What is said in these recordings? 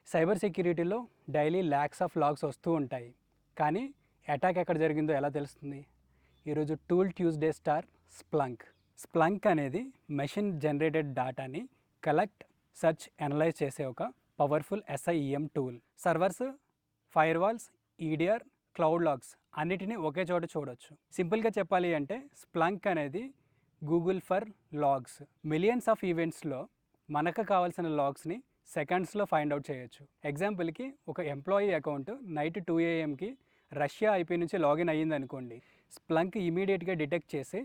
Cyber సెక్యూరిటీలో daily lakhs of logs వస్తూ ఉంటాయి, కానీ అటాక్ ఎక్కడ జరిగిందో ఎలా తెలుస్తుంది? ఈరోజు tool Tuesday star Splunk. Splunk అనేది మెషిన్ జనరేటెడ్ డాటాని కలెక్ట్, సెర్చ్, అనలైజ్ చేసే ఒక powerful SIEM tool. Servers, firewalls, EDR, cloud logs అన్నిటినీ ఒకే చోట చూడొచ్చు. సింపుల్గా చెప్పాలి అంటే స్ప్లంక్ అనేది Google for logs. Millions of ఈవెంట్స్లో మనకు కావాల్సిన లాగ్స్ని సెకండ్స్లో ఫైండ్ అవుట్ చేయొచ్చు. ఎగ్జాంపుల్కి ఒక employee account night 2 AM Russia IP నుంచి లాగిన్ అయ్యింది అనుకోండి, స్ప్లంక్ ఇమీడియట్గా డిటెక్ట్ చేసి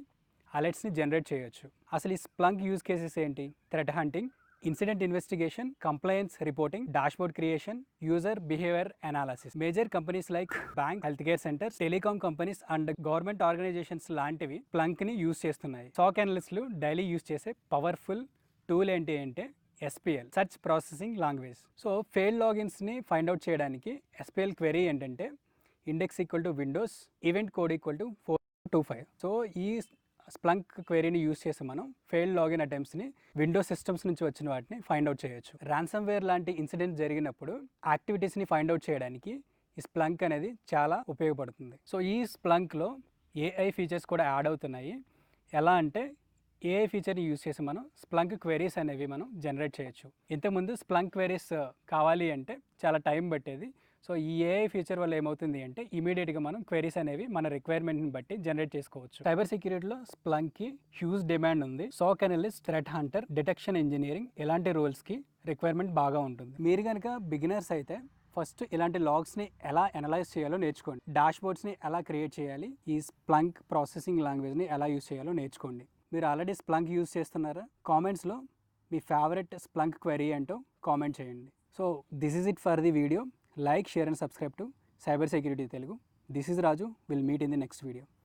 అలర్ట్స్ని జనరేట్ చేయొచ్చు. అసలు ఈ స్ప్లంక్ యూజ్ కేసెస్ ఏంటి? Threat hunting, incident investigation, compliance reporting, dashboard creation, user behaviour analysis. Major companies like bank, health care centres, telecom companies and government organisations లాంటివి స్ప్లంక్ని యూజ్ చేస్తున్నాయి. సాక్ అనలిస్టులు డైలీ యూజ్ చేసే powerful tool ఏంటి అంటే SPL, search processing language. So fail లాగిన్స్ని find out చేయడానికి SPL query ఏంటంటే index equal to Windows, event code equal to 425. So ఈ స్ప్లంక్ క్వెరీని యూస్ చేసి మనం ఫెయిల్డ్ లాగిన్ అటెంప్ట్స్ని విండోస్ సిస్టమ్స్ నుంచి వచ్చిన వాటిని ఫైండ్ అవుట్ చేయొచ్చు. ర్యాన్సమ్వేర్ లాంటి ఇన్సిడెంట్ జరిగినప్పుడు యాక్టివిటీస్ని ఫైండ్ అవుట్ చేయడానికి ఈ స్ప్లంక్ అనేది చాలా ఉపయోగపడుతుంది. సో ఈ స్ప్లంక్లో AI ఫీచర్స్ కూడా యాడ్ అవుతున్నాయి. ఎలా అంటే AI ఫీచర్ని యూస్ చేసి మనం స్ప్లంక్ క్వెరీస్ అనేవి మనం జనరేట్ చేయొచ్చు. ఇంతకుముందు స్ప్లంక్ క్వెరీస్ కావాలి అంటే చాలా టైం పట్టేది. సో ఈ AI ఫీచర్ వల్ల ఏమవుతుంది అంటే ఇమీడియట్గా మనం క్వెరీస్ అనేవి మన రిక్వైర్మెంట్ని బట్టి జనరేట్ చేసుకోవచ్చు. సైబర్ సెక్యూరిటీలో స్ప్లంక్కి హ్యూజ్ డిమాండ్ ఉంది. SOC analyst, threat hunter, detection engineering ఇలాంటి రోల్స్కి రిక్వైర్మెంట్ బాగా ఉంటుంది. మీరు కనుక బిగినర్స్ అయితే ఫస్ట్ ఇలాంటి లాగ్స్ని ఎలా అనలైజ్ చేయాలో నేర్చుకోండి. డాష్బోర్డ్స్ని ఎలా క్రియేట్ చేయాలి, ఈ స్ప్లంక్ ప్రాసెసింగ్ లాంగ్వేజ్ని ఎలా యూస్ చేయాలో నేర్చుకోండి. మీరు ఆల్రెడీ స్ప్లంక్ యూస్ చేస్తున్నారా? కామెంట్స్లో మీ ఫేవరెట్ స్ప్లంక్ క్వెరీ ఏంటో కామెంట్ చేయండి. So this is it for the video. Like, share and subscribe to Cyber Security Telugu. This is Raju. We'll meet in the next video.